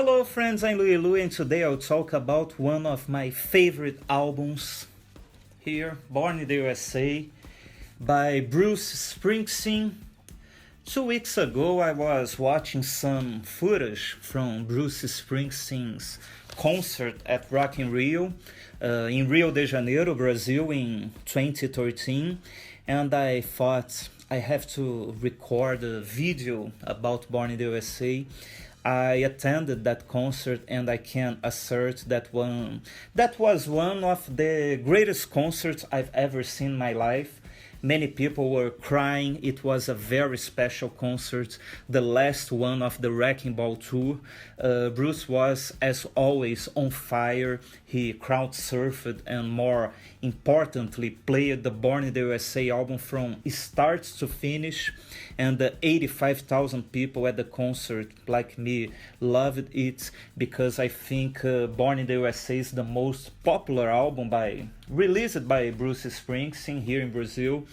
Hello friends, I'm Louie Louie and today I'll talk about one of my favorite albums here, Born in the USA by Bruce Springsteen. 2 weeks ago I was watching some footage from Bruce Springsteen's concert at Rock in Rio in Rio de Janeiro, Brazil in 2013, and I thought I have to record a video about Born in the USA. I attended that concert and I can assert that was one of the greatest concerts I've ever seen in my life. Many people were crying. It was a very special concert, the last one of the Wrecking Ball tour. Bruce was, as always, on fire. He crowd surfed and, more importantly, played the Born in the USA album from start to finish. And the 85,000 people at the concert, like me, loved it because I think Born in the USA is the most popular album released by Bruce Springsteen here in Brazil.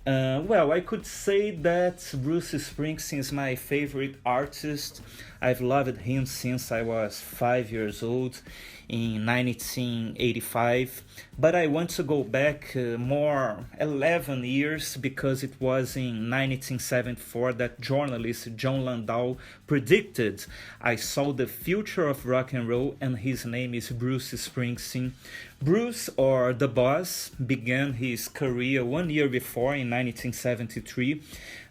Well, I could say that Bruce Springsteen is my favorite artist. I've loved him since I was 5 years old in 1985, but I want to go back more 11 years because it was in 1974 that journalist John Landau predicted I saw the future of rock and roll, and his name is Bruce Springsteen. Bruce, or The Boss, began his career 1 year before in 1973.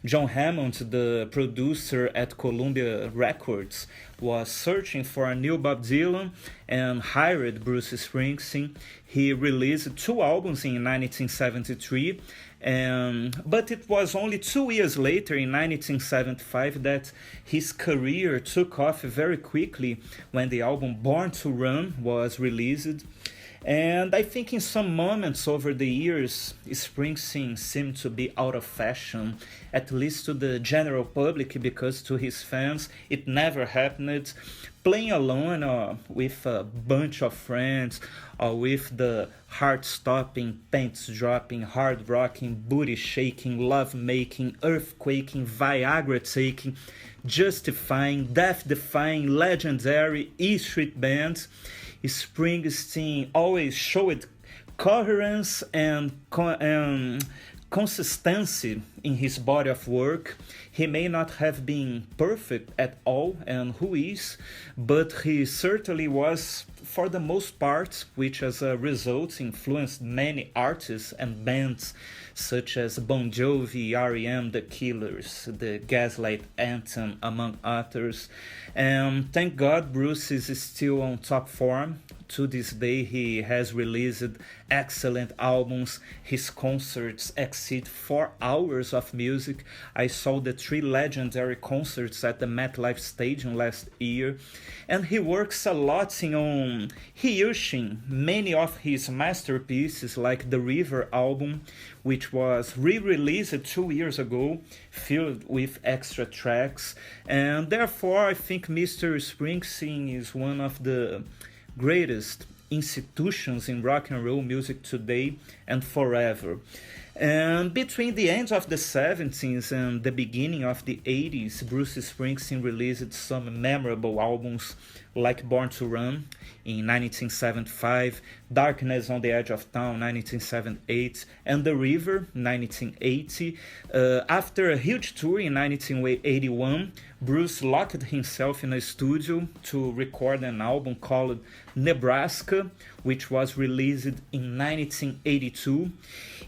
John Hammond, the producer at Columbia Records, was searching for a new Bob Dylan and hired Bruce Springsteen. He released 2 albums in 1973, but it was only 2 years later, in 1975, that his career took off very quickly when the album Born to Run was released. And I think in some moments over the years, Springsteen seemed to be out of fashion, at least to the general public, because to his fans it never happened. Playing alone or with a bunch of friends, or with the heart-stopping, pants-dropping, hard-rocking, booty-shaking, love-making, earthquaking, Viagra-taking, justifying, death-defying, legendary E-Street bands, Springsteen always showed coherence and consistency in his body of work. He may not have been perfect at all, and who is, but he certainly was for the most part, which as a result influenced many artists and bands such as Bon Jovi, R.E.M., The Killers, the Gaslight Anthem, among others. And thank God Bruce is still on top form. To this day, he has released excellent albums. His concerts exceed 4 hours of music. I saw the 3 legendary concerts at the MetLife Stadium last year. And he works a lot on reissuing many of his masterpieces, like the River album, which was re-released 2 years ago, filled with extra tracks. And therefore, I think Mr. Springsteen is one of the greatest institutions in rock and roll music today and forever. And between the end of the 70s and the beginning of the 80s, Bruce Springsteen released some memorable albums like Born to Run in 1975, Darkness on the Edge of Town 1978, and The River 1980. After a huge tour in 1981, Bruce locked himself in a studio to record an album called Nebraska, which was released in 1982.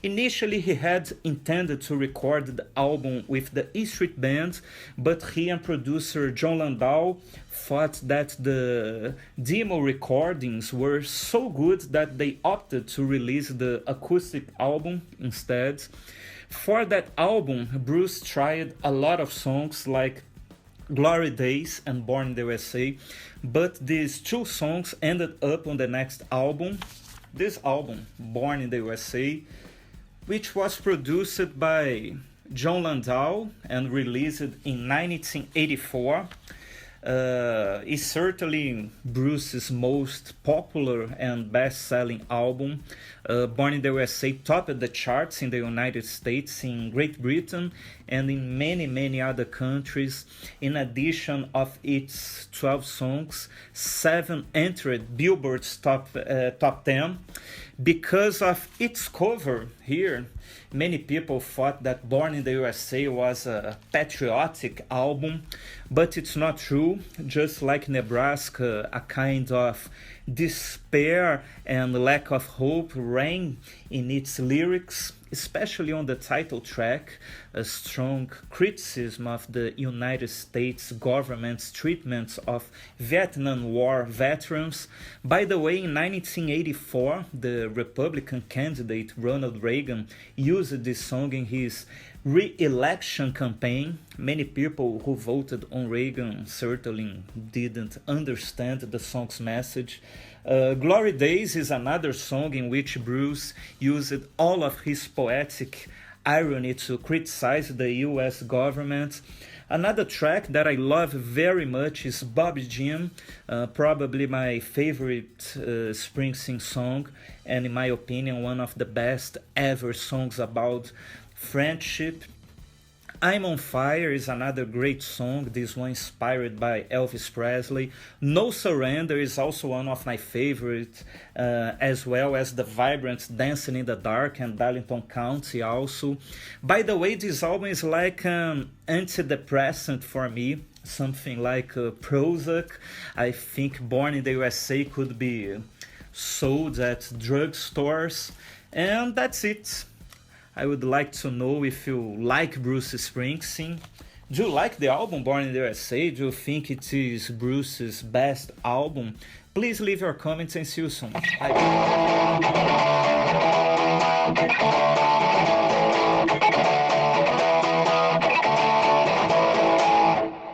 Initially, he had intended to record the album with the E Street Band, but he and producer John Landau thought that the demo recordings were so good that they opted to release the acoustic album instead. For that album, Bruce tried a lot of songs like Glory Days and Born in the USA, but these 2 songs ended up on the next album, this album, Born in the USA, which was produced by John Landau and released in 1984. is certainly Bruce's most popular and best-selling album. Born in the USA topped the charts in the United States, in Great Britain, and in many other countries. In addition of its 12 songs, 7 entered Billboard's top 10. Because of its cover here, many people thought that Born in the USA was a patriotic album, but it's not true. Just like Nebraska, a kind of despair and lack of hope reign in its lyrics, especially on the title track, a strong criticism of the United States government's treatment of Vietnam War veterans. By the way, in 1984, the Republican candidate Ronald Reagan used this song in his re-election campaign. Many people who voted on Reagan certainly didn't understand the song's message. Glory Days is another song in which Bruce used all of his poetic irony to criticize the U.S. government. Another track that I love very much is Bobby Jim, probably my favorite Springsteen song, and in my opinion one of the best ever songs about friendship. I'm on Fire is another great song, this one inspired by Elvis Presley. No Surrender is also one of my favorites, as well as the vibrant Dancing in the Dark and Darlington County also. By the way, this album is like an antidepressant for me, something like Prozac. I think Born in the USA could be sold at drugstores. And that's it. I would like to know if you like Bruce Springsteen. Do you like the album Born in the USA? Do you think it is Bruce's best album? Please leave your comments and see you soon. Bye.